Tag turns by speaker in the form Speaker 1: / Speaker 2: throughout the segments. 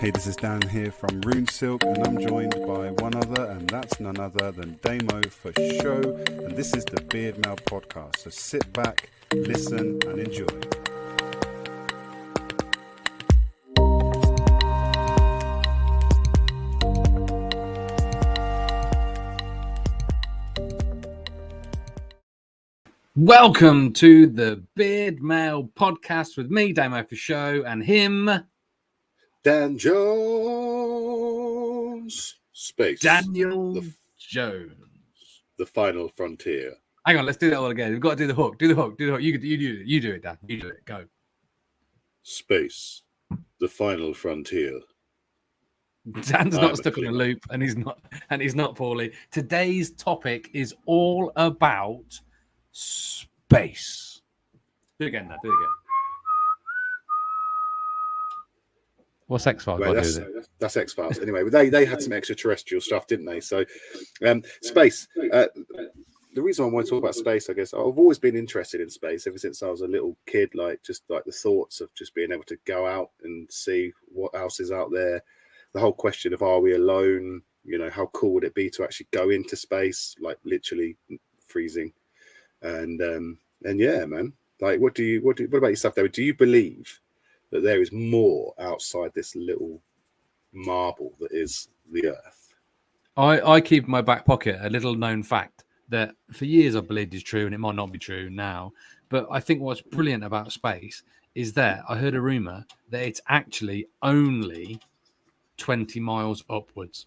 Speaker 1: Hey, this is Dan here from Rune Silk, and I'm joined by one other, and that's none other than Damo for show. And this is the Beardmail podcast. So sit back, listen, and enjoy.
Speaker 2: Welcome to the Beardmail podcast with me, Damo for show, and him,
Speaker 3: Dan Jones. Space.
Speaker 2: Daniel Jones.
Speaker 3: The final frontier.
Speaker 2: Hang on, let's do that all again. We've got to do the hook. Do the hook. You do it, Dan. You do it. Go.
Speaker 3: Space. The final frontier.
Speaker 2: Dan's not stuck on a loop, and he's not poorly. Today's topic is all about space. Do it again, Dan. Do it again. What's X-Files?
Speaker 3: Right, that's X-Files. Anyway, they had some extraterrestrial stuff, didn't they? So, space. The reason I want to talk about space, I guess, I've always been interested in space ever since I was a little kid. Like the thoughts of just being able to go out and see what else is out there. The whole question of, are we alone? You know, how cool would it be to actually go into space, like literally freezing? And yeah, man. Like, what about yourself, David? Do you believe that there is more outside this little marble that is the Earth?
Speaker 2: I keep in my back pocket a little known fact that for years I believed is true, and it might not be true now. But I think what's brilliant about space is that I heard a rumor that it's actually only 20 miles upwards.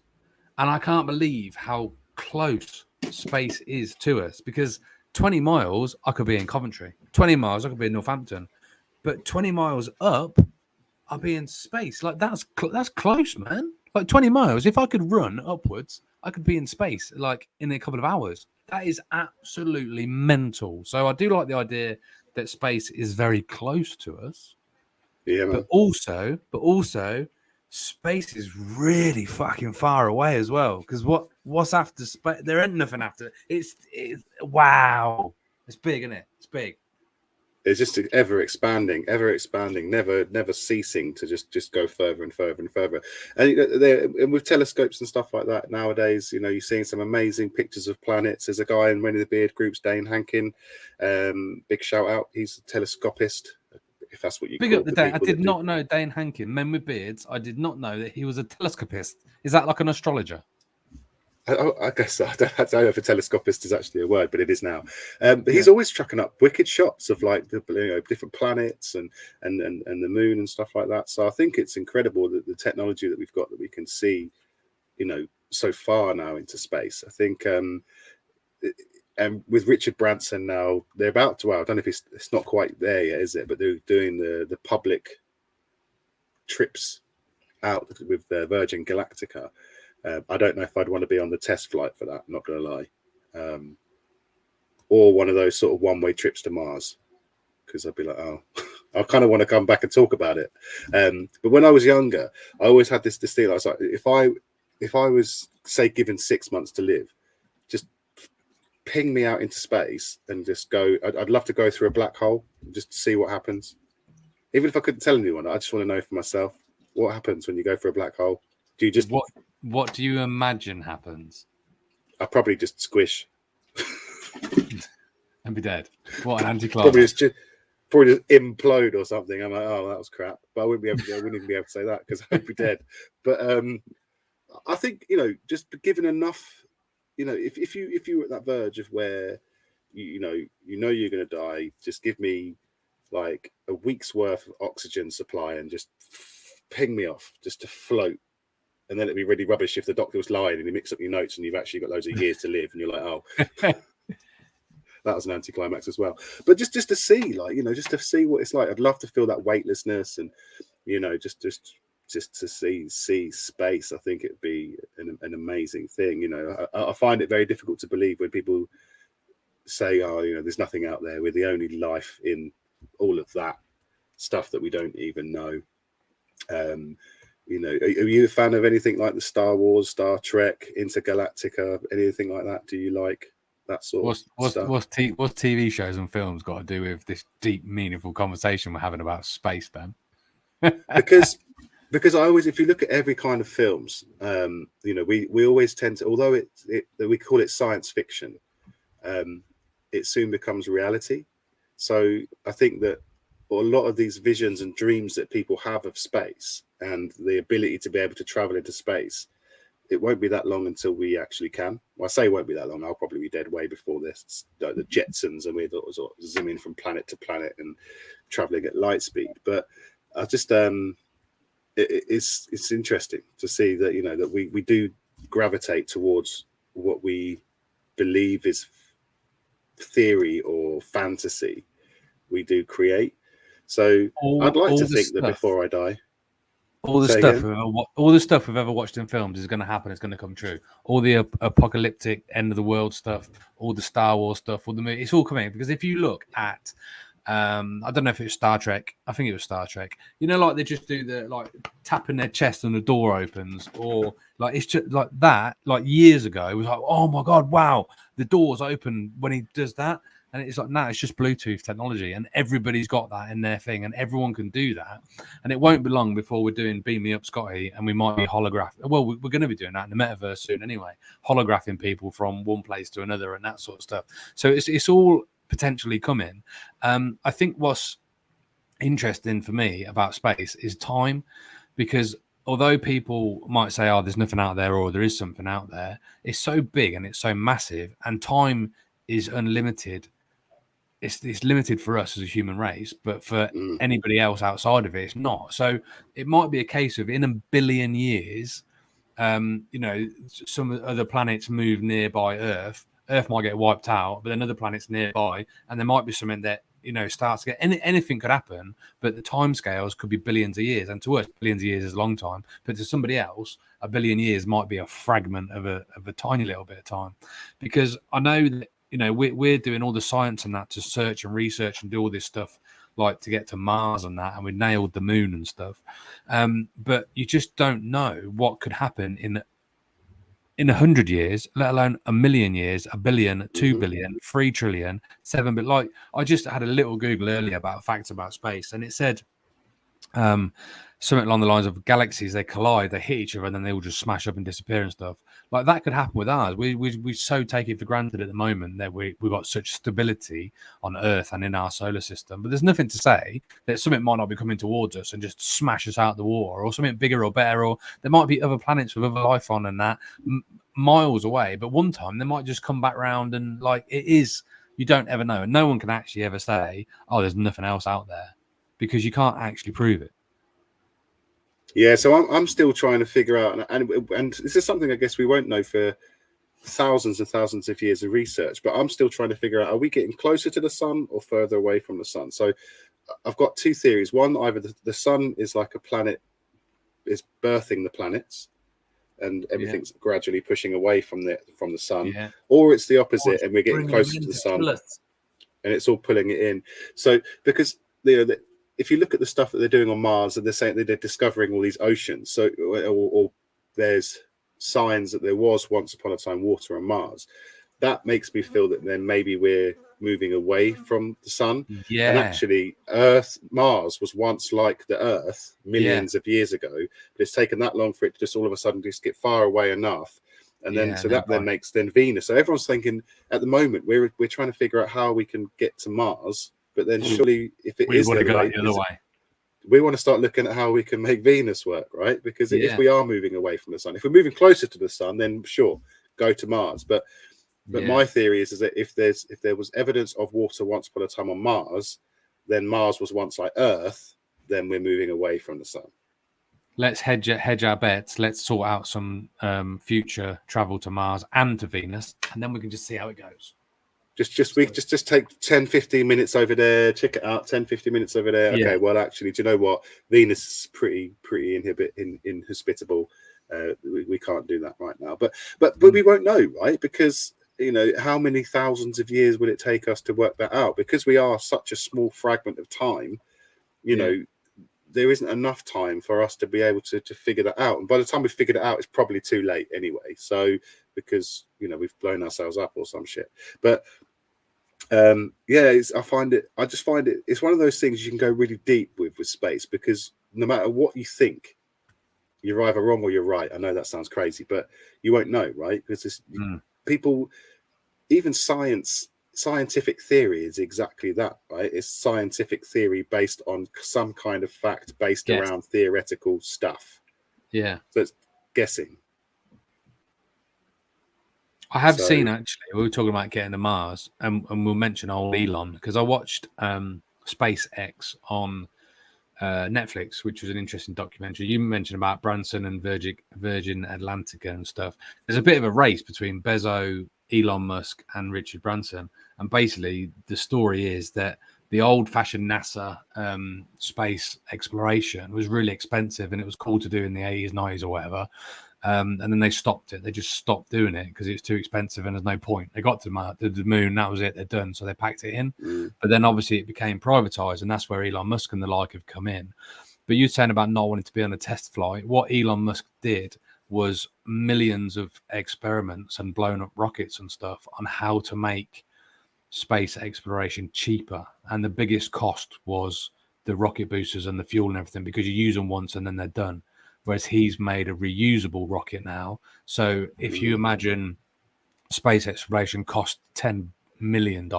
Speaker 2: And I can't believe how close space is to us, because 20 miles, I could be in Coventry. 20 miles, I could be in Northampton. But 20 miles up, I'll be in space. Like, that's close, man. Like 20 miles. If I could run upwards, I could be in space, like, in a couple of hours. That is absolutely mental. So I do like the idea that space is very close to us.
Speaker 3: Yeah, man.
Speaker 2: But also, space is really fucking far away as well. Because what's after space? There ain't nothing after. It's wow. It's big, isn't it? It's big.
Speaker 3: It's just ever expanding, never ceasing to just go further and further and further. And with telescopes and stuff like that nowadays, you know, you're seeing some amazing pictures of planets. There's a guy in one of the Beard groups, Dane Hankin. Big shout out. He's a telescopist, if that's what you
Speaker 2: Big
Speaker 3: call
Speaker 2: up the
Speaker 3: the
Speaker 2: Dane. I
Speaker 3: people
Speaker 2: did
Speaker 3: that
Speaker 2: not know Dane Hankin, Men with Beards. I did not know that he was a telescopist. Is that like an astrologer?
Speaker 3: I guess I don't know if a telescopist is actually a word, but it is now. But he's always chucking up wicked shots of, like, different planets and the moon and stuff like that. So I think it's incredible that the technology that we've got, that we can see, you know, so far now into space. I think, and with Richard Branson now, they're about to. Well, I don't know if it's not quite there yet, is it? But they're doing the public trips out with the Virgin Galactica. I don't know if I'd want to be on the test flight for that, I'm not going to lie. Or one of those sort of one-way trips to Mars, because I'd be like, oh, I kind of want to come back and talk about it. But when I was younger, I always had this thing. I was like, if I was, say, given 6 months to live, just ping me out into space and just go. I'd love to go through a black hole and just see what happens. Even if I couldn't tell anyone, I just want to know for myself what happens when you go through a black hole. Do you just
Speaker 2: What do you imagine happens?
Speaker 3: I probably just squish
Speaker 2: and be dead. What an anticlimax.
Speaker 3: Probably just implode or something. I'm like, oh, that was crap. But I wouldn't even be able to say that, because I'd be dead. But I think, you know, just given enough, you know, if you were at that verge of where you know you're going to die, just give me like a week's worth of oxygen supply and just ping me off just to float. And then it'd be really rubbish if the doctor was lying and he mixed up your notes and you've actually got loads of years to live, and you're like, oh, that was an anticlimax as well. But just to see, like, you know, just to see what it's like. I'd love to feel that weightlessness, and, you know, just to see space. I think it'd be an amazing thing. You know, I find it very difficult to believe when people say, oh, you know, there's nothing out there. We're the only life in all of that stuff that we don't even know. You know, are you a fan of anything like the Star Wars, Star Trek, Intergalactica, anything like that? Do you like that sort of stuff?
Speaker 2: What's TV shows and films got to do with this deep, meaningful conversation we're having about space, Dan?
Speaker 3: Because because I always, if you look at every kind of films, you know, we always tend to, although we call it science fiction, it soon becomes reality. So I think that a lot of these visions and dreams that people have of space and the ability to be able to travel into space, it won't be that long until we actually can. Well, I say it won't be that long. I'll probably be dead way before this. Like the Jetsons, and we're sort of zooming from planet to planet and traveling at light speed. But I just it's interesting to see that, you know, that we do gravitate towards what we believe is theory or fantasy. We do create. So I'd like to think that before I die,
Speaker 2: all the stuff we've ever watched in films is going to happen. It's going to come true. All the apocalyptic end of the world stuff, all the Star Wars stuff, all the movie, it's all coming. Because if you look at, I don't know if it was Star Trek. I think it was Star Trek. You know, like they just do the like tapping their chest and the door opens, or like it's just like that. Like years ago, it was like, oh my god, wow, the doors open when he does that. And it's like, now it's just Bluetooth technology, and everybody's got that in their thing, and everyone can do that. And it won't be long before we're doing Beam Me Up, Scotty, and we might be holograph. Well, we're going to be doing that in the metaverse soon anyway, holographing people from one place to another and that sort of stuff. So it's all potentially coming. I think what's interesting for me about space is time, because although people might say, oh, there's nothing out there, or there is something out there, it's so big and it's so massive, and time is unlimited. It's limited for us as a human race, but for anybody else outside of it, it's not. So it might be a case of in a billion years, you know, some other planets move nearby Earth. Earth might get wiped out, but then other planets nearby, and there might be something that, you know, starts to get anything could happen, but the time scales could be billions of years. And to us, billions of years is a long time, but to somebody else, a billion years might be a fragment of a tiny little bit of time. Because I know that, you know, we're doing all the science and that to search and research and do all this stuff, like to get to Mars and that, and we nailed the moon and stuff. But you just don't know what could happen in 100 years, let alone a million years, a billion, 2 billion, 3 trillion, 7 billion. Like, I just had a little Google earlier about facts about space, and it said something along the lines of galaxies, they collide, they hit each other, and then they all just smash up and disappear and stuff. Like that could happen with ours. We so take it for granted at the moment that we've got such stability on Earth and in our solar system, but there's nothing to say that something might not be coming towards us and just smash us out the water, or something bigger or better, or there might be other planets with other life on and that miles away, but one time they might just come back round, and like it is, you don't ever know, and no one can actually ever say, oh, there's nothing else out there, because you can't actually prove it.
Speaker 3: Yeah, so I'm still trying to figure out, and this is something I guess we won't know for thousands and thousands of years of research, but I'm still trying to figure out, are we getting closer to the sun or further away from the sun? So I've got two theories. One, either the sun is like a planet, is birthing the planets, and everything's gradually pushing away from the sun, or it's the opposite, and we're getting closer to the sun, and it's all pulling it in. So because, you know, if you look at the stuff that they're doing on Mars, and they're saying that they're discovering all these oceans, so or there's signs that there was once upon a time water on Mars, that makes me feel that then maybe we're moving away from the sun. And actually Mars was once like the Earth millions of years ago, but it's taken that long for it to just all of a sudden just get far away enough, and then then makes then Venus. So everyone's thinking at the moment we're trying to figure out how we can get to Mars, but then surely if it is the other way, we want to start looking at how we can make Venus work, right? Because if we are moving away from the sun, if we're moving closer to the sun, then sure, go to Mars. But my theory is that if there was evidence of water once upon a time on Mars, then Mars was once like Earth, then we're moving away from the sun.
Speaker 2: Let's hedge our bets. Let's sort out some future travel to Mars and to Venus, and then we can just see how it goes.
Speaker 3: Just take 10-15 minutes over there, check it out. 10-15 minutes over there. Okay, well, actually, do you know what? Venus is pretty inhospitable. We can't do that right now. But we won't know, right? Because, you know, how many thousands of years would it take us to work that out? Because we are such a small fragment of time, you know, there isn't enough time for us to be able to figure that out. And by the time we figured it out, it's probably too late anyway. So because, you know, we've blown ourselves up or some shit. But I just find it, it's one of those things you can go really deep with space, because no matter what you think, you're either wrong or you're right. I know that sounds crazy, but you won't know, right? Because people, even scientific theory is exactly that, right? It's scientific theory based on some kind of fact based
Speaker 2: Yes.
Speaker 3: around theoretical stuff.
Speaker 2: Yeah.
Speaker 3: So it's guessing.
Speaker 2: I have seen, actually, we were talking about getting to Mars, and we'll mention old Elon, because I watched SpaceX on Netflix, which was an interesting documentary. You mentioned about Branson and Virgin Atlantica and stuff. There's a bit of a race between Bezos, Elon Musk, and Richard Branson. And basically, the story is that the old-fashioned NASA space exploration was really expensive, and it was cool to do in the 80s, 90s, or whatever. And then they stopped it. They just stopped doing it because it was too expensive and there's no point. They got to the moon, that was it. They're done. So they packed it in. But then obviously it became privatized, and that's where Elon Musk and the like have come in. But you're saying about not wanting to be on a test flight. What Elon Musk did was millions of experiments and blown up rockets and stuff on how to make space exploration cheaper. And the biggest cost was the rocket boosters and the fuel and everything, because you use them once and then they're done. Whereas he's made a reusable rocket now. So if you imagine space exploration cost $10 million,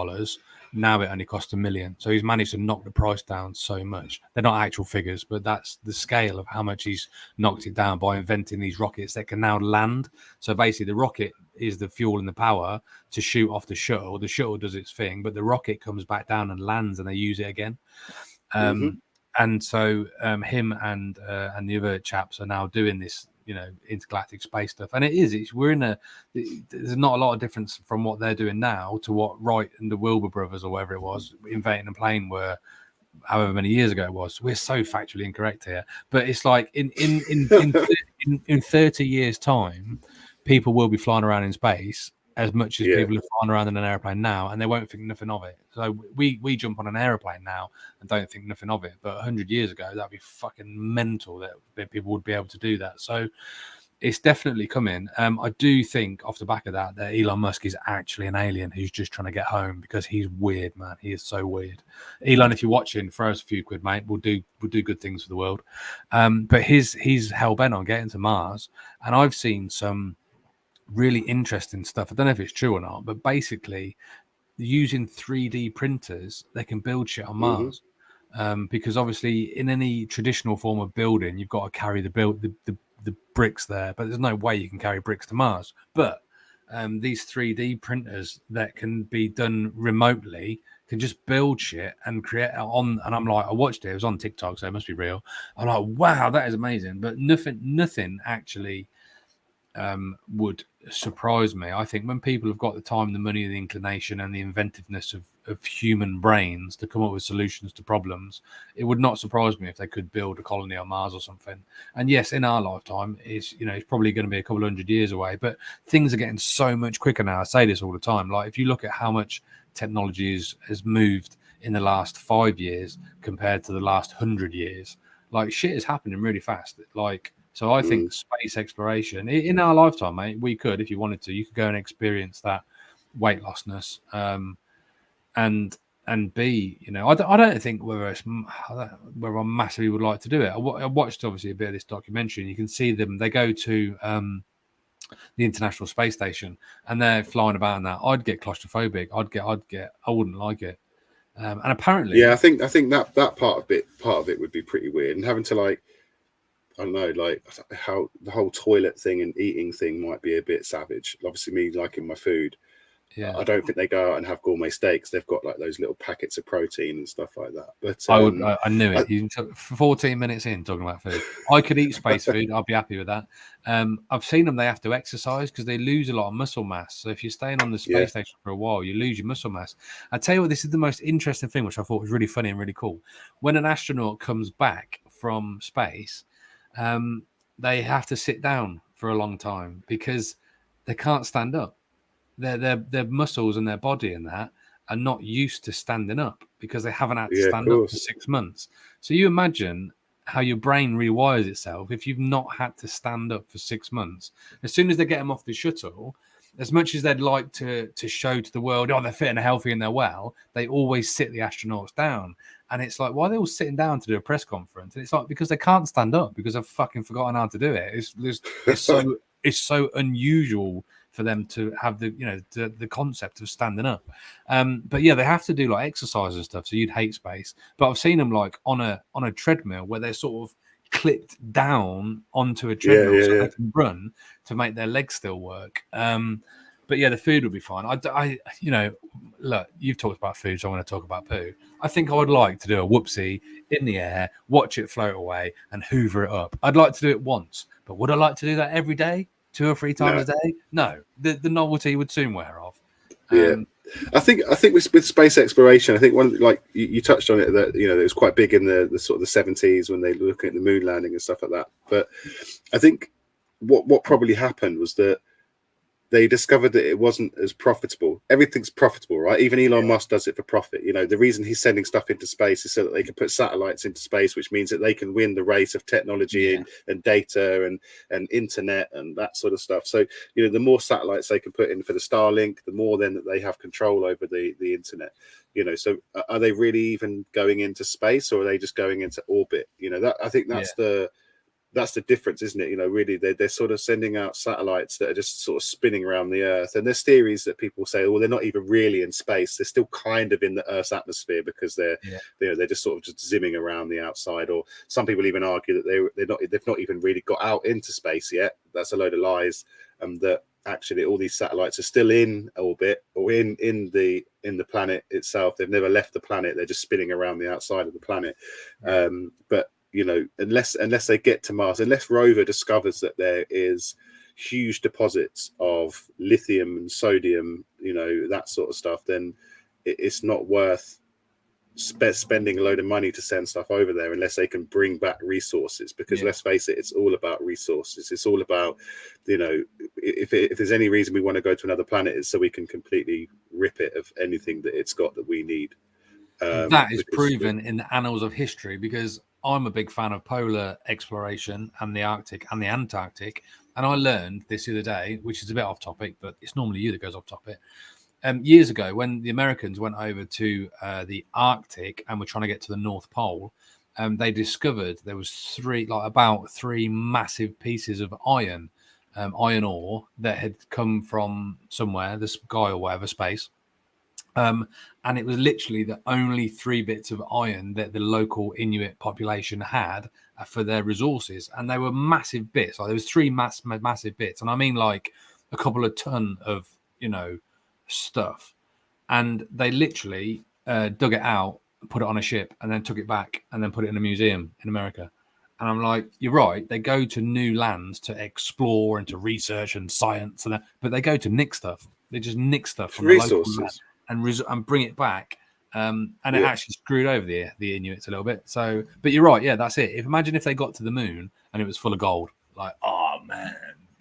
Speaker 2: now it only costs $1 million. So he's managed to knock the price down so much. They're not actual figures, but that's the scale of how much he's knocked it down by inventing these rockets that can now land. So basically the rocket is the fuel and the power to shoot off the shuttle. The shuttle does its thing, but the rocket comes back down and lands, and they use it again. And so him and the other chaps are now doing this, intergalactic space stuff. And there's not a lot of difference from what they're doing now to what Wright and the Wilbur brothers, or whatever it was, inventing a plane were however many years ago it was. We're so factually incorrect here. But it's like in 30 years' time, people will be flying around in space as much as people are flying around in an airplane now, and they won't think nothing of it. So we jump on an airplane now and don't think nothing of it. But 100 years ago, that'd be fucking mental that people would be able to do that. So it's definitely coming. I do think off the back of that Elon Musk is actually an alien who's just trying to get home, because he's weird, man. He is so weird. Elon, if you're watching, throw us a few quid, mate. We'll do good things for the world. But he's hell bent on getting to Mars, and I've seen some really interesting stuff. I don't know if it's true or not, but basically using 3D printers, they can build shit on Mars. Because obviously in any traditional form of building, you've got to carry the bricks there, but there's no way you can carry bricks to Mars. But these 3D printers that can be done remotely can just build shit and create on. And I'm like, I watched it. It was on TikTok, so it must be real. I'm like, wow, that is amazing. But nothing actually would surprise me. I think when people have got the time, the money, the inclination, and the inventiveness of human brains to come up with solutions to problems, it would not surprise me if they could build a colony on Mars or something. And yes, in our lifetime, it's probably going to be a couple of 100 years away, but things are getting so much quicker now. I say this all the time. Like, if you look at how much technology has moved in the last 5 years compared to the last 100 years, like, shit is happening really fast. So I think space exploration in our lifetime, mate, we could, if you wanted to, you could go and experience that weight lossness, and be, I don't think whether I massively would like to do it. I watched obviously a bit of this documentary, and you can see them. They go to the International Space Station, and they're flying about in that. I'd get claustrophobic. I wouldn't like it. And apparently,
Speaker 3: I think that part of it would be pretty weird, and having to I don't know, like how the whole toilet thing and eating thing might be a bit savage. Obviously, me liking my food.
Speaker 2: Yeah,
Speaker 3: I don't think they go out and have gourmet steaks. They've got like those little packets of protein and stuff like that. But
Speaker 2: I knew it. You took 14 minutes in talking about food. I could eat space food. I'd be happy with that. I've seen them. They have to exercise because they lose a lot of muscle mass. So if you're staying on the space station for a while, you lose your muscle mass. I tell you what, this is the most interesting thing, which I thought was really funny and really cool. When an astronaut comes back from space, they have to sit down for a long time because they can't stand up. Their muscles and their body and that are not used to standing up because they haven't had to stand up for 6 months. So you imagine how your brain rewires itself if you've not had to stand up for 6 months. As soon as they get them off the shuttle, as much as they'd like to show to the world, they're fit and healthy and they're well, they always sit the astronauts down. And it's like, why are they all sitting down to do a press conference? And it's like, because they can't stand up because they've fucking forgotten how to do it. It's so unusual for them to have the concept of standing up. But yeah, they have to do like exercise and stuff. So you'd hate space. But I've seen them like on a treadmill where they're sort of clipped down onto a treadmill so they can run to make their legs still work. But yeah, the food would be fine. Look, you've talked about food, so I want to talk about poo. I think I would like to do a whoopsie in the air, watch it float away, and hoover it up. I'd like to do it once, but would I like to do that every day, 2 or 3 times a day? No, the novelty would soon wear off.
Speaker 3: I think with space exploration, I think like you touched on it, that it was quite big in the sort of the 70s when they were looking at the moon landing and stuff like that. But I think what probably happened was that they discovered that it wasn't as profitable. Everything's profitable, right? Even Elon Musk does it for profit. The reason he's sending stuff into space is so that they can put satellites into space, which means that they can win the race of technology and data and internet and that sort of stuff. So, the more satellites they can put in for the Starlink, the more then that they have control over the internet. So are they really even going into space, or are they just going into orbit? I think that's the difference, isn't it? Really, they're sort of sending out satellites that are just sort of spinning around the Earth. And there's theories that people say, well, they're not even really in space. They're still kind of in the Earth's atmosphere because they're just sort of just zimming around the outside. Or some people even argue that they've not even really got out into space yet. That's a load of lies. That actually all these satellites are still in orbit or in the planet itself. They've never left the planet. They're just spinning around the outside of the planet. But unless they get to Mars, unless rover discovers that there is huge deposits of lithium and sodium, that sort of stuff, then it's not worth spending a load of money to send stuff over there unless they can bring back resources. Because let's face it, it's all about resources. It's all about, if there's any reason we want to go to another planet, it's so we can completely rip it of anything that it's got that we need.
Speaker 2: That is proven in the annals of history, because I'm a big fan of polar exploration and the Arctic and the Antarctic. And I learned this the other day, which is a bit off topic, but it's normally you that goes off topic. Years ago, when the Americans went over to the Arctic and were trying to get to the North Pole, they discovered there was about three massive pieces of iron ore that had come from somewhere, the sky or whatever, space. And it was literally the only 3 bits of iron that the local Inuit population had for their resources, and they were massive bits. Like there was 3 massive bits, and I mean like a couple of ton of stuff. And they literally dug it out, put it on a ship, and then took it back, and then put it in a museum in America. And I'm like, you're right. They go to new lands to explore and to research and science, but they go to nick stuff. They just nick stuff from
Speaker 3: resources.
Speaker 2: The local land and bring it back, and it actually screwed over the Inuits a little bit. So, but you're right, that's it. Imagine if they got to the moon and it was full of gold, like, oh man,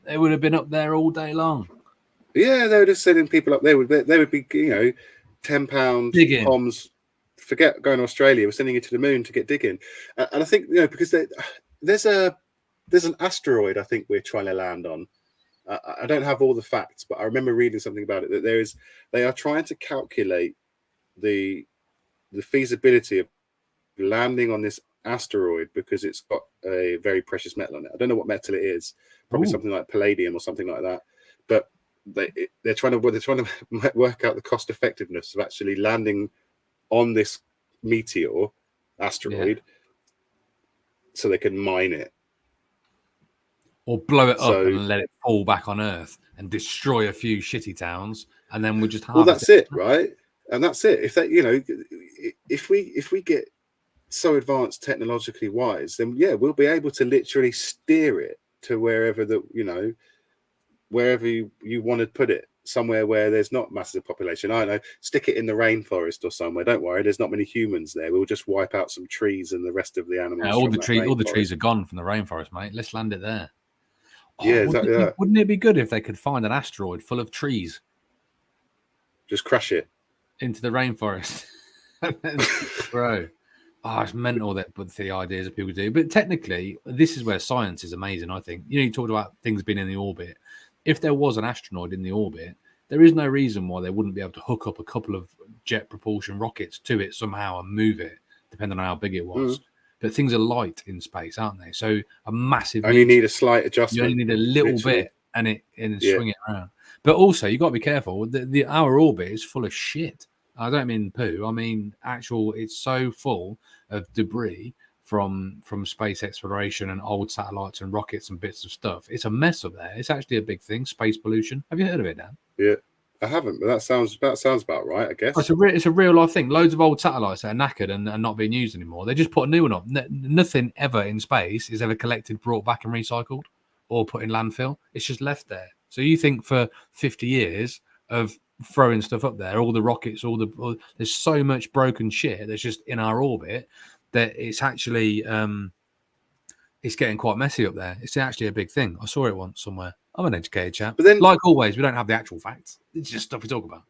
Speaker 2: they would have been up there all day long.
Speaker 3: Yeah, they were just sending people up there. They would be, £10 bombs. Forget going to Australia. We're sending you to the moon to get digging, and I think because there's an asteroid I think we're trying to land on. I don't have all the facts, but I remember reading something about it, that they are trying to calculate the feasibility of landing on this asteroid because it's got a very precious metal on it. I don't know what metal it is, probably something like palladium or something like that. But they're trying to work out the cost effectiveness of actually landing on this asteroid so they can mine it.
Speaker 2: Or blow it up and let it fall back on Earth and destroy a few shitty towns, and then we'll just harvest
Speaker 3: that's it, right? And that's it. If that, if we get so advanced technologically wise, then we'll be able to literally steer it to wherever wherever you want to put it, somewhere where there's not massive population. I don't know, stick it in the rainforest or somewhere. Don't worry, there's not many humans there. We'll just wipe out some trees and the rest of the animals.
Speaker 2: All the trees are gone from the rainforest, mate. Let's land it there.
Speaker 3: Exactly.
Speaker 2: Wouldn't it be good if they could find an asteroid full of trees?
Speaker 3: Just crash it
Speaker 2: into the rainforest. Bro. It's mental with the ideas that people do. But technically, this is where science is amazing, I think. You talked about things being in the orbit. If there was an asteroid in the orbit, there is no reason why they wouldn't be able to hook up a couple of jet propulsion rockets to it somehow and move it depending on how big it was.
Speaker 3: Mm.
Speaker 2: But things are light in space, aren't they? So a massive
Speaker 3: Only
Speaker 2: meteor,
Speaker 3: need a slight
Speaker 2: you
Speaker 3: adjustment.
Speaker 2: only need a little
Speaker 3: literally.
Speaker 2: bit and
Speaker 3: Yeah.
Speaker 2: swing it around. But also, you got to be careful. Our orbit is full of shit. I don't mean poo. I mean actual. It's so full of debris from space exploration and old satellites and rockets and bits of stuff. It's a mess up there. It's actually a big thing. Space pollution. Have you heard of it, Dan?
Speaker 3: Yeah. I haven't, but that sounds about right, I guess.
Speaker 2: Oh, it's a real life thing. Loads of old satellites that are knackered and not being used anymore. They just put a new one up. Nothing ever in space is ever collected, brought back, and recycled, or put in landfill. It's just left there. So you think for 50 years of throwing stuff up there, all the rockets, there's so much broken shit that's just in our orbit that it's actually it's getting quite messy up there. It's actually a big thing. I saw it once somewhere. I'm an educated chap.
Speaker 3: But then,
Speaker 2: like always, we don't have the actual facts. It's just stuff we talk about.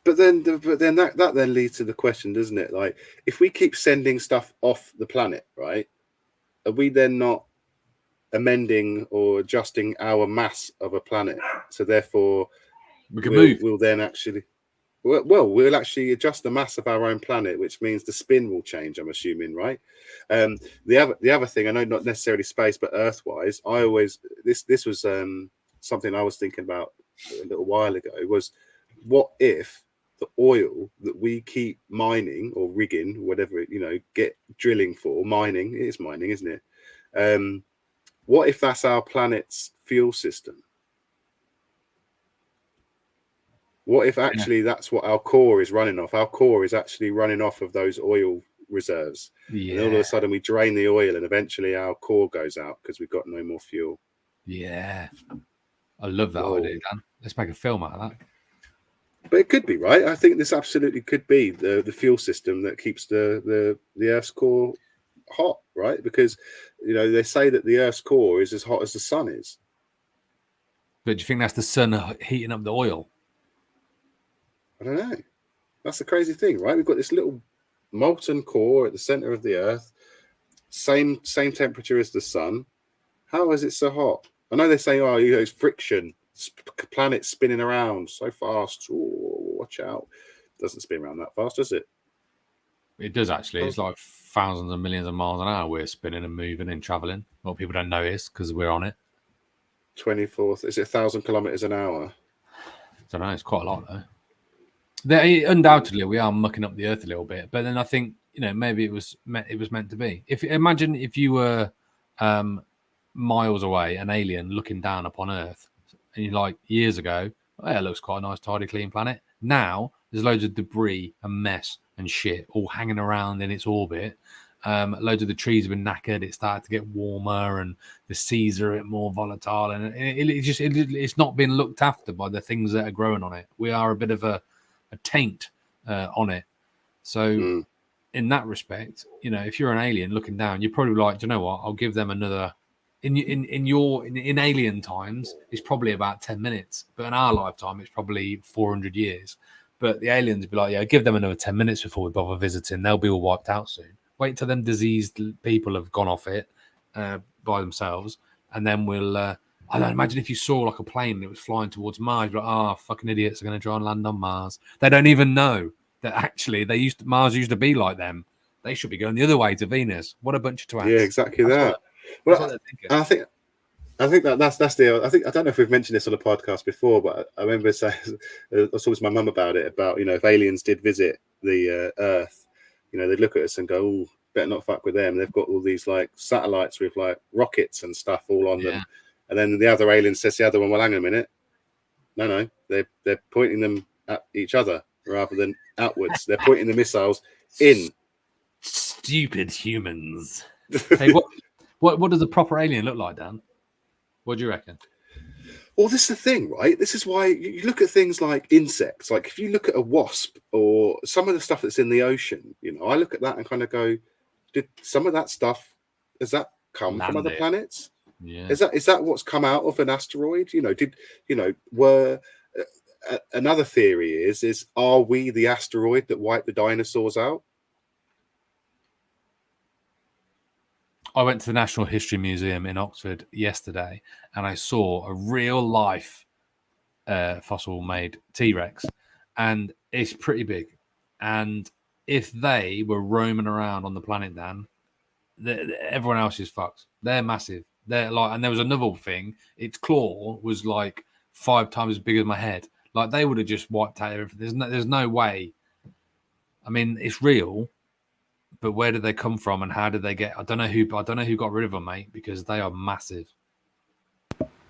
Speaker 3: but then that then leads to the question, doesn't it? Like, if we keep sending stuff off the planet, right? Are we then not amending or adjusting our mass of a planet? So therefore,
Speaker 2: We can move.
Speaker 3: we'll then actually, we'll actually adjust the mass of our own planet, which means the spin will change. I'm assuming, right? The other thing, I know not necessarily space, but Earth-wise, this was something I was thinking about a little while ago. Was what if the oil that we keep mining or rigging, whatever get drilling for mining? It is mining, isn't it? What if that's our planet's fuel system? What if actually that's what our core is running off? Our core is actually running off of those oil reserves.
Speaker 2: Yeah.
Speaker 3: And all of a sudden we drain the oil and eventually our core goes out because we've got no more fuel.
Speaker 2: Yeah. I love that
Speaker 3: Whoa.
Speaker 2: idea, Dan. Let's make a film out of that.
Speaker 3: But it could be, right? I think this absolutely could be the fuel system that keeps the Earth's core hot, right? Because they say that the Earth's core is as hot as the sun is.
Speaker 2: But do you think that's the sun heating up the oil?
Speaker 3: I don't know. That's the crazy thing, right? We've got this little molten core at the center of the Earth, same temperature as the sun. How is it so hot? I know they say, it's friction, planet spinning around so fast. Ooh, watch out! Doesn't spin around that fast, does it?
Speaker 2: It does actually. It's like thousands of millions of miles an hour we're spinning and moving and traveling. What people don't notice because we're on it.
Speaker 3: 24th. Is it 1,000 kilometers an hour?
Speaker 2: I don't know. It's quite a lot though. Undoubtedly, we are mucking up the Earth a little bit, but then I think maybe it was meant to be. Imagine if you were miles away, an alien looking down upon Earth, and you're like years ago, it looks quite a nice, tidy, clean planet. Now there's loads of debris and mess and shit all hanging around in its orbit. Loads of the trees have been knackered. It started to get warmer, and the seas are a bit more volatile, and it's not been looked after by the things that are growing on it. We are a bit of a taint on it. So in that respect, if you're an alien looking down, you're probably like, do you know what? I'll give them another. In alien times, it's probably about 10 minutes, but in our lifetime, it's probably 400 years. But the aliens would be like, yeah, give them another 10 minutes before we bother visiting. They'll be all wiped out soon. Wait until them diseased people have gone off it by themselves, and then we'll. I don't imagine if you saw like a plane that was flying towards Mars, you're like, fucking idiots are going to try and land on Mars. They don't even know that actually Mars used to be like them. They should be going the other way to Venus. What a bunch of twats.
Speaker 3: Yeah, exactly that. Well, I think that's the. I don't know if we've mentioned this on a podcast before, but I remember saying I was talking to my mum about it. About if aliens did visit the Earth, they'd look at us and go, "Oh, better not fuck with them. They've got all these like satellites with like rockets and stuff all on them." And then the other alien says to the other one, "Well, hang on a minute. No, they're pointing them at each other rather than outwards. They're pointing the missiles in."
Speaker 2: Stupid humans. Hey, what does a proper alien look like, Dan? What do you reckon?
Speaker 3: Well, this is the thing, right? This is why you look at things like insects. Like if you look at a wasp or some of the stuff that's in the ocean, I look at that and kind of go, did some of that stuff, has that come from other planets?
Speaker 2: Yeah.
Speaker 3: Is that what's come out of an asteroid? Another theory is are we the asteroid that wiped the dinosaurs out?
Speaker 2: I went to the National History Museum in Oxford yesterday, and I saw a real life fossil made T-Rex, and it's pretty big. And if they were roaming around on the planet, Dan, everyone else is fucked. They're massive. They're like, and there was another thing. Its claw was like 5 times as big as my head. Like they would have just wiped out everything. There's no way. I mean, it's real, but where did they come from and how did they get? I don't know who got rid of them, mate, because they are massive.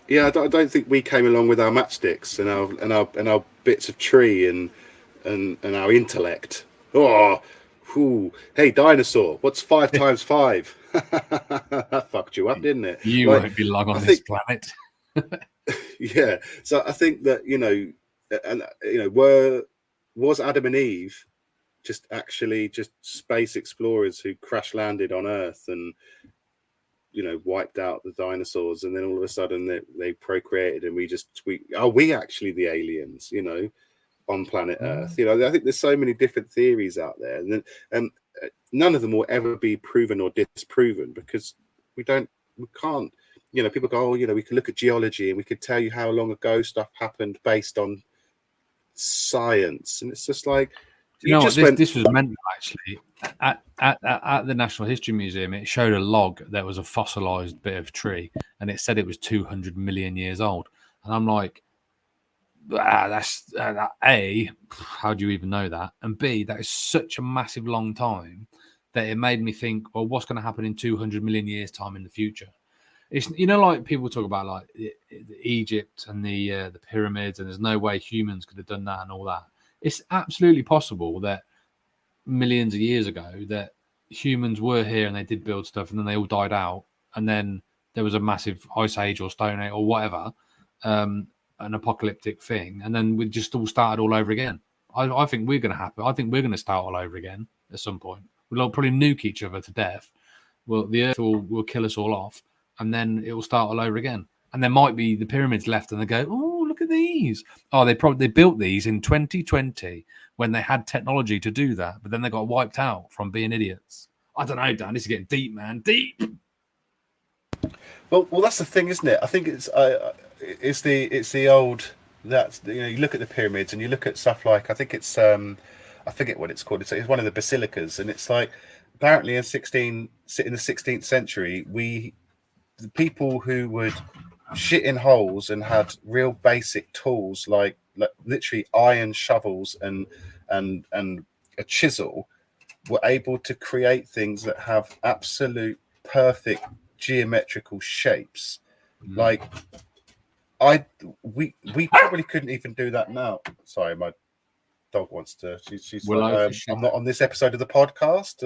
Speaker 3: Yeah, I don't think we came along with our matchsticks and our bits of tree and our intellect. Oh, whew. Hey, dinosaur, what's 5 times 5? That fucked you up, didn't it?
Speaker 2: You won't be long on this planet.
Speaker 3: Yeah, so I think that was Adam and Eve just space explorers who crash landed on Earth and wiped out the dinosaurs, and then all of a sudden they procreated, and we actually the aliens, on planet Earth. I think there's so many different theories out there, and none of them will ever be proven or disproven because we can't. People go, we can look at geology and we could tell you how long ago stuff happened based on science, and it's just like
Speaker 2: this was meant actually at the National History Museum. It showed a log that was a fossilized bit of tree, and it said it was 200 million years old. And I'm like, that's A, how do you even know that? And B, that is such a massive long time that it made me think, well, what's going to happen in 200 million years time in the future? It's like people talk about like Egypt and the pyramids, and there's no way humans could have done that and all that. It's absolutely possible that millions of years ago that humans were here and they did build stuff, and then they all died out, and then there was a massive ice age or stone age or whatever, an apocalyptic thing, and then we just all started all over again. I think we're going to happen. I think we're going to start all over again at some point. We'll probably nuke each other to death. Well, the Earth will kill us all off, and then it will start all over again. And there might be the pyramids left, and they go, oh, look at these. Oh, they built these in 2020 when they had technology to do that, but then they got wiped out from being idiots. I don't know, Dan. This is getting deep, man. Deep.
Speaker 3: Well, that's the thing, isn't it? I think it's the old that you look at the pyramids and you look at stuff like I think it's I forget what it's called. It's one of the basilicas, and it's like apparently in the 16th century, the people who would shit in holes and had real basic tools like literally iron shovels and a chisel were able to create things that have absolute perfect geometrical shapes. Like we probably couldn't even do that now. Sorry, my dog wants to. She's like, I'm not on this episode of the podcast.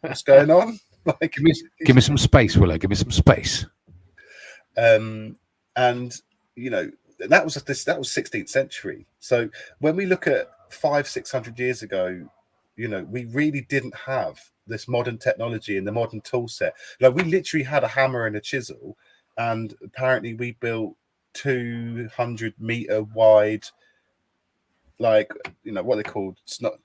Speaker 3: What's going on? Like,
Speaker 2: give me some space, Willow. Give me some space.
Speaker 3: And that was 16th century. So when we look at 500-600 years ago, we really didn't have this modern technology and the modern tool set. Like we literally had a hammer and a chisel, and apparently we built 200-meter wide, like what they're called. It's not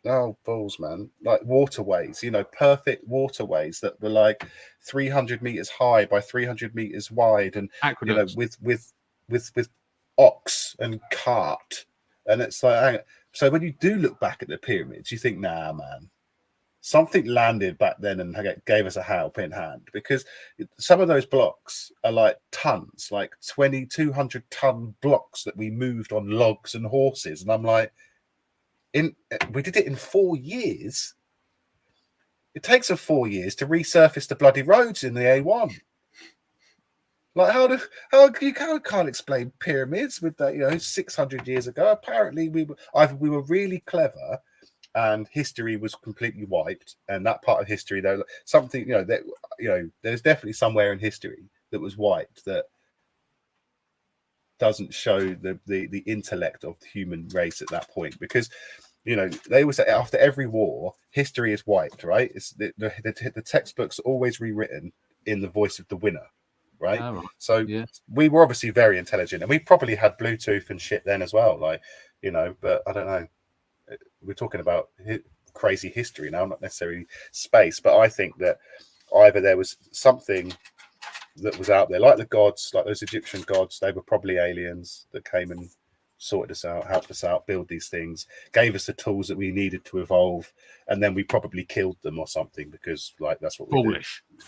Speaker 3: oh balls, man! Like waterways, perfect waterways that were like 300 meters high by 300 meters wide, and
Speaker 2: aqueducts.
Speaker 3: with ox and cart, and it's like so. When you do look back at the pyramids, you think, nah, man, something landed back then and gave us a helping hand, because some of those blocks are like tons, like 200-ton blocks that we moved on logs and horses, and I'm like. We did it in 4 years. It takes us 4 years to resurface the bloody roads in the A1. Like how you can't explain pyramids with that 600 years ago. Apparently we were really clever, and history was completely wiped. And that part of history, though, something there's definitely somewhere in history that was wiped that doesn't show the intellect of the human race at that point, because they always say after every war history is wiped, right? It's the textbooks are always rewritten in the voice of the winner, right?
Speaker 2: Oh, right.
Speaker 3: So
Speaker 2: yeah.
Speaker 3: We were obviously very intelligent, and we probably had Bluetooth and shit then as well, like but I don't know, we're talking about crazy history now, not necessarily space, but I think that either there was something that was out there, like the gods, like those Egyptian gods. They were probably aliens that came and sorted us out, helped us out, build these things, gave us the tools that we needed to evolve, and then we probably killed them or something because, like, that's what we do.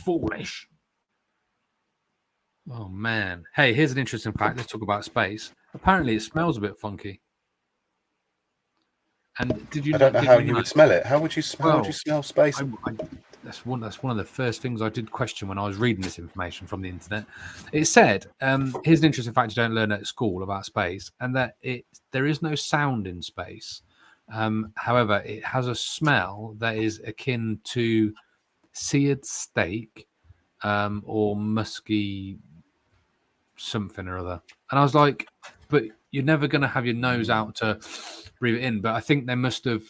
Speaker 2: Foolish. Oh man! Hey, here's an interesting fact. Let's talk about space. Apparently, it smells a bit funky. And did you?
Speaker 3: I don't know how you would smell it. How would you smell space?
Speaker 2: That's one of the first things I did question when I was reading this information from the internet. It said, here's an interesting fact you don't learn at school about space, and that there is no sound in space. However, it has a smell that is akin to seared steak or musky something or other. And I was like, but you're never going to have your nose out to breathe it in. But I think they must have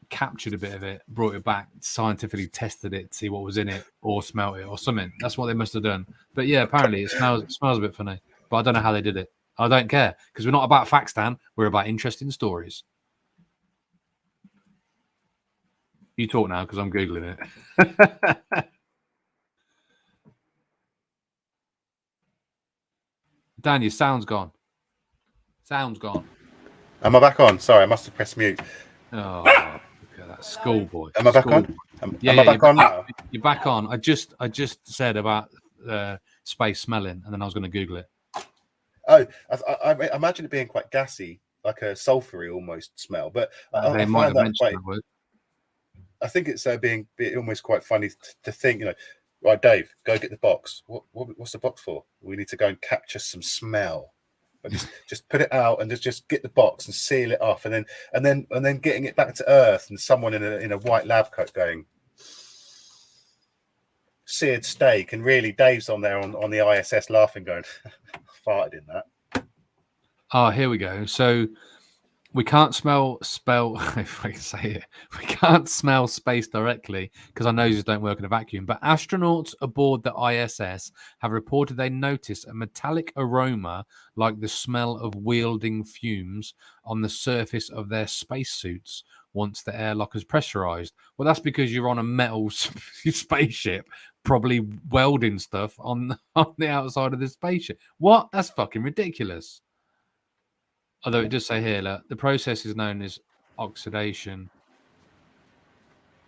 Speaker 2: captured a bit of it, brought it back, scientifically tested it, see what was in it, or smelt it, or something. That's what they must have done. But yeah, apparently it smells a bit funny. But I don't know how they did it. I don't care, because we're not about facts, Dan. We're about interesting stories. You talk now, because I'm Googling it. Dan, your sound's gone. Sound's gone.
Speaker 3: Am I back on? Sorry, I must have pressed mute.
Speaker 2: Oh, look at that schoolboy.
Speaker 3: Am I back on? Am I back on now?
Speaker 2: You're back on. I just said about space smelling, and then I was going to Google it.
Speaker 3: Oh, I imagine it being quite gassy, like a sulfury almost smell. But I
Speaker 2: might
Speaker 3: find
Speaker 2: have
Speaker 3: that
Speaker 2: that word.
Speaker 3: I think it's being almost quite funny to think, right, Dave, go get the box. What's the box for? We need to go and capture some smell. Just put it out and just get the box and seal it off, and then getting it back to Earth, and someone in a white lab coat going seared steak, and really Dave's on there on the ISS laughing, going, farted in that.
Speaker 2: Oh, here we go. So we can't if I can say it, we can't smell space directly because our noses don't work in a vacuum. But astronauts aboard the ISS have reported they noticed a metallic aroma like the smell of wielding fumes on the surface of their spacesuits once the airlock is pressurized. Well, that's because you're on a metal spaceship, probably welding stuff on the outside of the spaceship. What? That's fucking ridiculous. Although it does say here, look, the process is known as oxidation.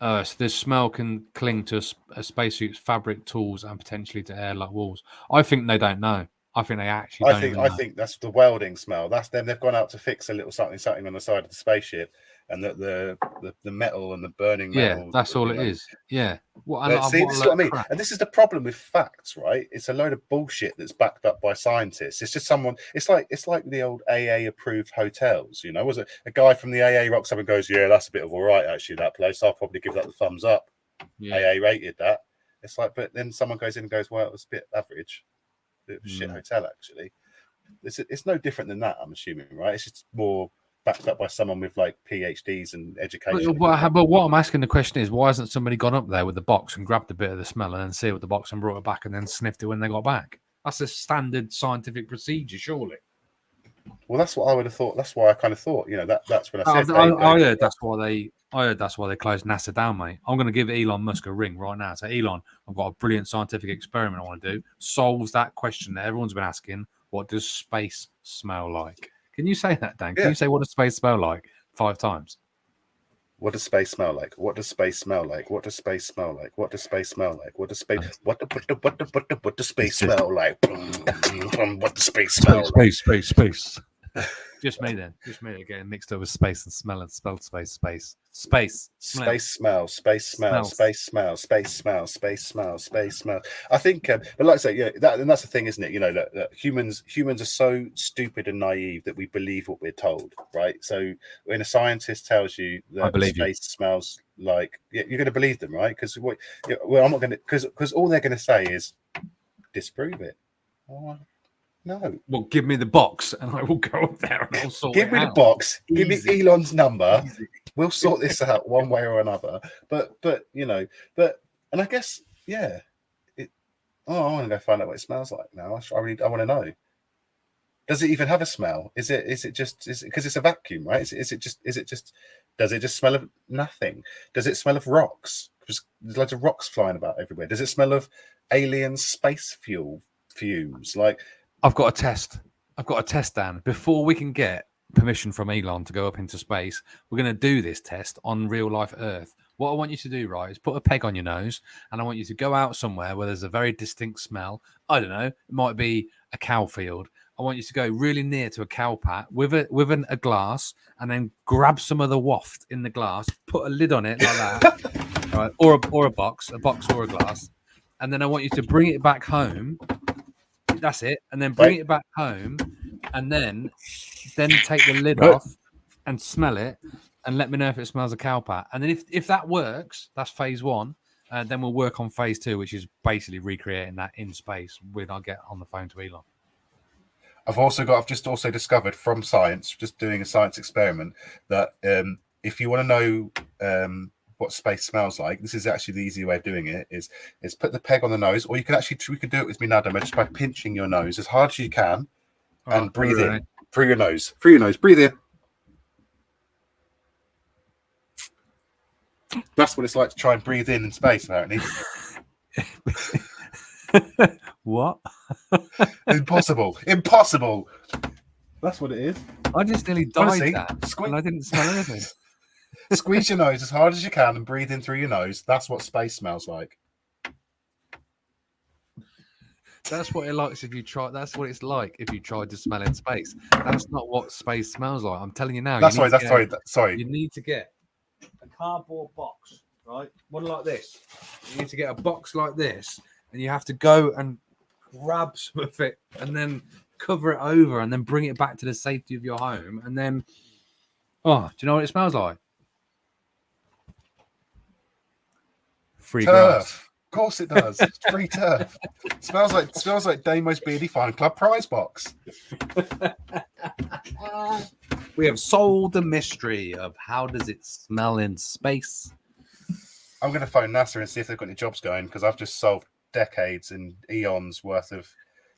Speaker 2: So the smell can cling to a spacesuit's fabric, tools, and potentially to airlock walls. I think they don't know. I think they actually don't know.
Speaker 3: I think that's the welding smell. That's them. They've gone out to fix a little something on the side of the spaceship, and the metal and the burning metal.
Speaker 2: Yeah, that's all it is. Yeah.
Speaker 3: This is what I mean. And this is the problem with facts, right? It's a load of bullshit that's backed up by scientists. It's just someone. It's like the old AA approved hotels. Was it a guy from the AA rocks up and goes, "Yeah, that's a bit of all right, actually. That place, I'll probably give that the thumbs up." Yeah. AA rated that. It's like, but then someone goes in and goes, "Well, it was a bit average. Bit of a shit hotel, actually." It's no different than that, I'm assuming, right? It's just more backed up by someone with like PhDs and education.
Speaker 2: But what I'm asking the question is, why hasn't somebody gone up there with the box and grabbed a bit of the smell and then sealed the box and brought it back and then sniffed it when they got back? That's a standard scientific procedure, surely.
Speaker 3: Well, that's what I would have thought. That's why I kind of thought, that's when I said.
Speaker 2: I heard that's why they closed NASA down, mate. I'm going to give Elon Musk a ring right now. So, Elon, I've got a brilliant scientific experiment I want to do. Solves that question that everyone's been asking. What does space smell like? Can you say that, Dan? Can you say what does space smell like 5 times?
Speaker 3: What does space smell like? What does space smell like? What does space smell like? What does space smell like? What does space what does space smell like? What does space smell like?
Speaker 2: Space. Just me then. Just me getting mixed up with space and smell and spelled space. Space smell. I think, but like I say, that's the thing, isn't it? That humans are so stupid and naive that we believe what we're told, right? So when a scientist tells you that space smells like, you're going to believe them, right? Because I'm not going to, because all they're going to say is disprove it. Oh, no. Well, give me the box and I will go up there and I'll sort it out.
Speaker 3: Give me the box. Easy. Give me Elon's number. Easy. We'll sort this out one way or another. But and I guess, I want to go find out what it smells like now. I want to know. Does it even have a smell? Is it because it's a vacuum, right? Does it just smell of nothing? Does it smell of rocks? Because there's loads of rocks flying about everywhere. Does it smell of alien space fuel fumes? Like,
Speaker 2: I've got a test, Dan. Before we can get permission from Elon to go up into space. We're going to do this test on real life Earth. What I want you to do, right, is put a peg on your nose, and I want you to go out somewhere where there's a very distinct smell. I don't know, it might be a cow field. I want you to go really near to a cow pat with a glass, and then grab some of the waft in the glass, put a lid on it like that, right, or a box or a glass, and then I want you to bring it back home. That's it, and then bring it back home, and then take the lid off and smell it. And let me know if it smells of cow pat. And then if that works, that's phase 1. Then we'll work on phase 2, which is basically recreating that in space when I get on the phone to Elon.
Speaker 3: I've just also discovered from science, just doing a science experiment, that if you want to know what space smells like, this is actually the easy way of doing it, is put the peg on the nose, or we could do it with me now, Damo, just by pinching your nose as hard as you can and breathe in through your nose. Breathe in. That's what it's like to try and breathe in space, apparently.
Speaker 2: What?
Speaker 3: Impossible. That's what it is.
Speaker 2: I just nearly died and I didn't smell anything.
Speaker 3: Squeeze your nose as hard as you can and breathe in through your nose. That's what space smells like.
Speaker 2: That's what That's what it's like if you tried to smell in space. That's not what space smells like. I'm telling you now.
Speaker 3: Sorry.
Speaker 2: You need to get a cardboard box, right? One like this. You need to get a box like this, and you have to go and grab some of it and then cover it over and then bring it back to the safety of your home. And then, do you know what it smells like? Free
Speaker 3: turf.
Speaker 2: grass.
Speaker 3: Of course it does. It's free turf. It smells like Damo's Beardy Fine Club prize box.
Speaker 2: We have solved the mystery of how does it smell in space.
Speaker 3: I'm going to phone NASA and see if they've got any jobs going, because I've just solved decades and eons worth of.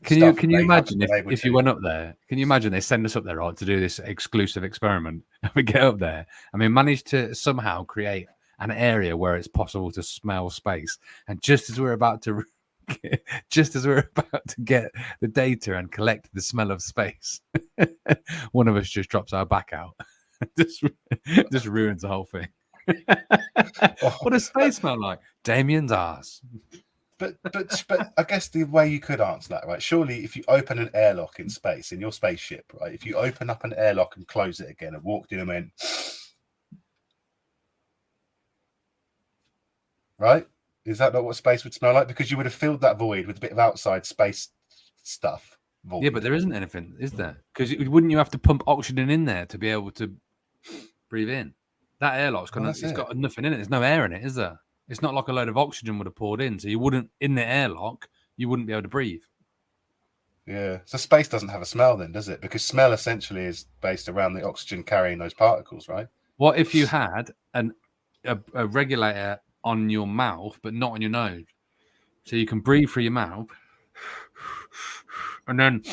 Speaker 2: Can you imagine if you went up there? Can you imagine they send us up there, right, to do this exclusive experiment, and we get up there and we manage to somehow create an area where it's possible to smell space, and just as we're about to get the data and collect the smell of space, one of us just drops our back out. just ruins the whole thing. What does space smell like? Damien's arse.
Speaker 3: But I guess the way you could answer that, right? Surely, if you open an airlock in space, in your spaceship, right? If you open up an airlock and close it again and walked in and went, right? Is that not what space would smell like? Because you would have filled that void with a bit of outside space stuff. Void.
Speaker 2: Yeah, but there isn't anything, is there? Because wouldn't you have to pump oxygen in there to be able to breathe in? That airlock's got nothing in it. There's no air in it, is there? It's not like a load of oxygen would have poured in, so you wouldn't, in the airlock, you wouldn't be able to breathe.
Speaker 3: Yeah, so space doesn't have a smell then, does it? Because smell essentially is based around the oxygen carrying those particles, right?
Speaker 2: What if you had a regulator on your mouth, but not on your nose? So you can breathe through your mouth, and then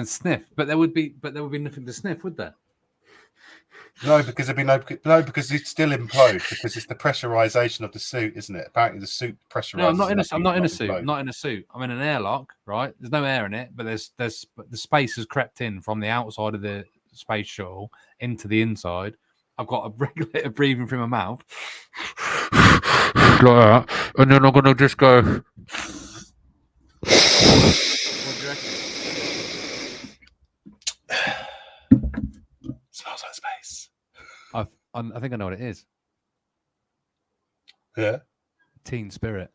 Speaker 2: sniff. But there would be nothing to sniff, would there?
Speaker 3: No, because because it's still implode, because it's the pressurization of the suit, isn't it? Apparently the suit pressurizes.
Speaker 2: No, I'm not in a suit. I'm not in a suit. I'm in an airlock, right? There's no air in it, but the space has crept in from the outside of the space shuttle into the inside. I've got a regulator breathing through my mouth like that, and then I'm gonna just go. What do you reckon?
Speaker 3: Smells like space.
Speaker 2: I think I know what it is.
Speaker 3: Yeah.
Speaker 2: Teen Spirit.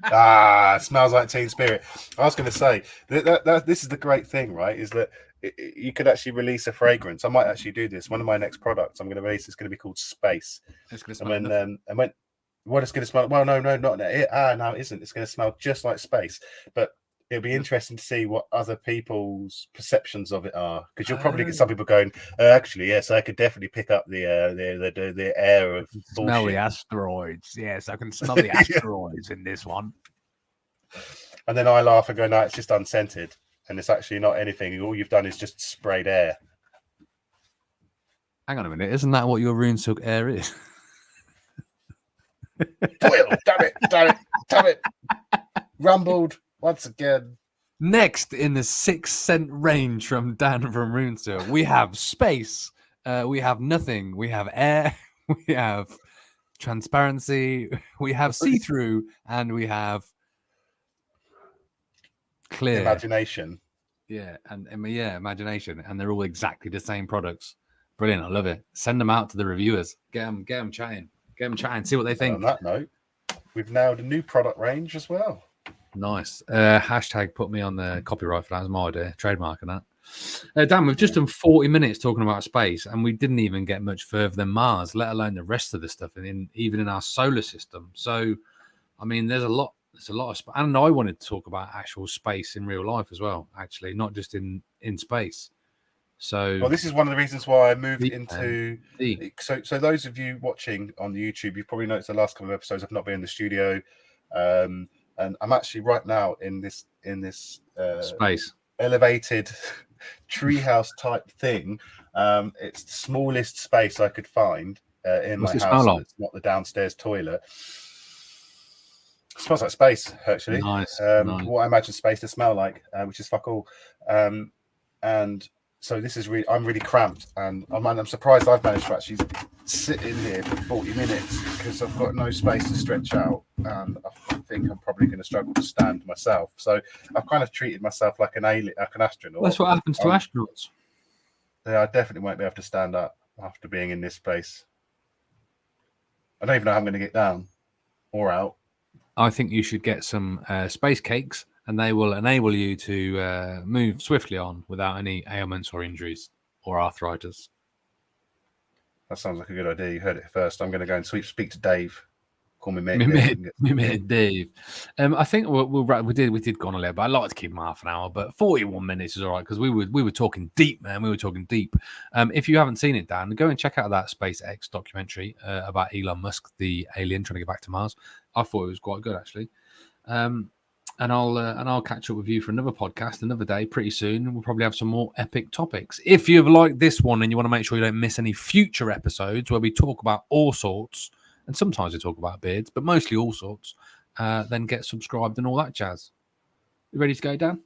Speaker 3: It smells like Teen Spirit. I was going to say that this is the great thing, right? Is that you could actually release a fragrance. I might actually do this. One of my next products I'm going to release is going to be called Space.
Speaker 2: It's going to smell.
Speaker 3: What it's going to smell? Well, no, not it. No, it isn't. It's going to smell just like space, but it'll be interesting to see what other people's perceptions of it are, because you'll probably get some people going, actually, yes, I could definitely pick up the air of
Speaker 2: smell the asteroids. Yes, I can smell the asteroids in this one.
Speaker 3: And then I laugh and go, no, it's just unscented, and it's actually not anything. All you've done is just sprayed air.
Speaker 2: Hang on a minute, isn't that what your Rune Silk air is?
Speaker 3: Damn it! Rumbled once again.
Speaker 2: Next in the 6 cent range from Dan from Runesil, we have space. We have nothing. We have air. We have transparency. We have see-through, and we have clear.
Speaker 3: Imagination.
Speaker 2: Yeah, and imagination, and they're all exactly the same products. Brilliant, I love it. Send them out to the reviewers. Get them chatting. Get them chatting. See what they think.
Speaker 3: And on that note, we've nailed a new product range as well.
Speaker 2: Nice. Hashtag put me on the copyright for that. That's my idea. Trademark and that. Dan, we've just done 40 minutes talking about space, and we didn't even get much further than Mars, let alone the rest of the stuff, even in our solar system. So, I mean, there's a lot of space. And I wanted to talk about actual space in real life as well, actually, not just in space. So,
Speaker 3: well, this is one of the reasons why I moved into. So those of you watching on the YouTube, you've probably noticed the last couple of episodes I've not been in the studio, and I'm actually right now in this
Speaker 2: space
Speaker 3: elevated treehouse type thing. It's the smallest space I could find in my house. Like? It's not the downstairs toilet. It smells like space, actually.
Speaker 2: Nice.
Speaker 3: What I imagine space to smell like, which is fuck all. And so this is I'm really cramped, and I'm surprised I've managed to actually sit in here for 40 minutes because I've got no space to stretch out, and I think I'm probably going to struggle to stand myself. So I've kind of treated myself like an astronaut.
Speaker 2: That's what happens to astronauts.
Speaker 3: Yeah, I definitely won't be able to stand up after being in this space. I don't even know how I'm going to get down or out.
Speaker 2: I think you should get some space cakes, and they will enable you to move swiftly on without any ailments or injuries or arthritis.
Speaker 3: That sounds like a good idea. You heard it first. I'm going to go and speak to Dave. Call me mate.
Speaker 2: Dave. I think we did go on a little bit. I like to keep them half an hour, but 41 minutes is all right because we were talking deep, man. We were talking deep. If you haven't seen it, Dan, go and check out that SpaceX documentary about Elon Musk, the alien trying to get back to Mars. I thought it was quite good, actually. And I'll catch up with you for another podcast another day pretty soon. We'll probably have some more epic topics. If you've liked this one and you want to make sure you don't miss any future episodes where we talk about all sorts, and sometimes we talk about beards, but mostly all sorts, then get subscribed and all that jazz. You ready to go, Dan?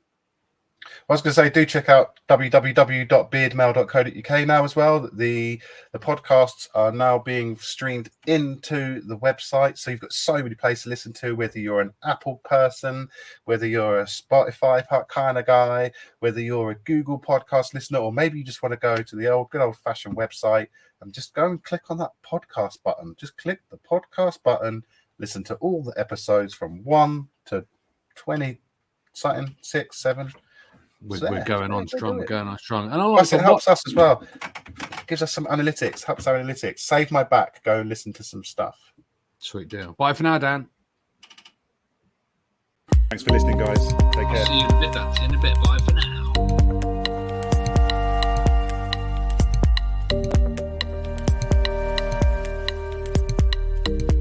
Speaker 3: I was going to say, do check out www.beardmail.co.uk now as well. The podcasts are now being streamed into the website, so you've got so many places to listen to, whether you're an Apple person, whether you're a Spotify kind of guy, whether you're a Google podcast listener, or maybe you just want to go to the good old-fashioned website and just go and click on that podcast button. Just click the podcast button, listen to all the episodes from 1 to 20, something, 6, 7.
Speaker 2: We're going on strong. And I
Speaker 3: like it helps us as well. It gives us some analytics, helps our analytics. Save my back. Go and listen to some stuff.
Speaker 2: Sweet deal. Bye for now, Dan.
Speaker 1: Thanks for listening, guys. Take care.
Speaker 2: See you in a bit. That's in a bit. Bye for now.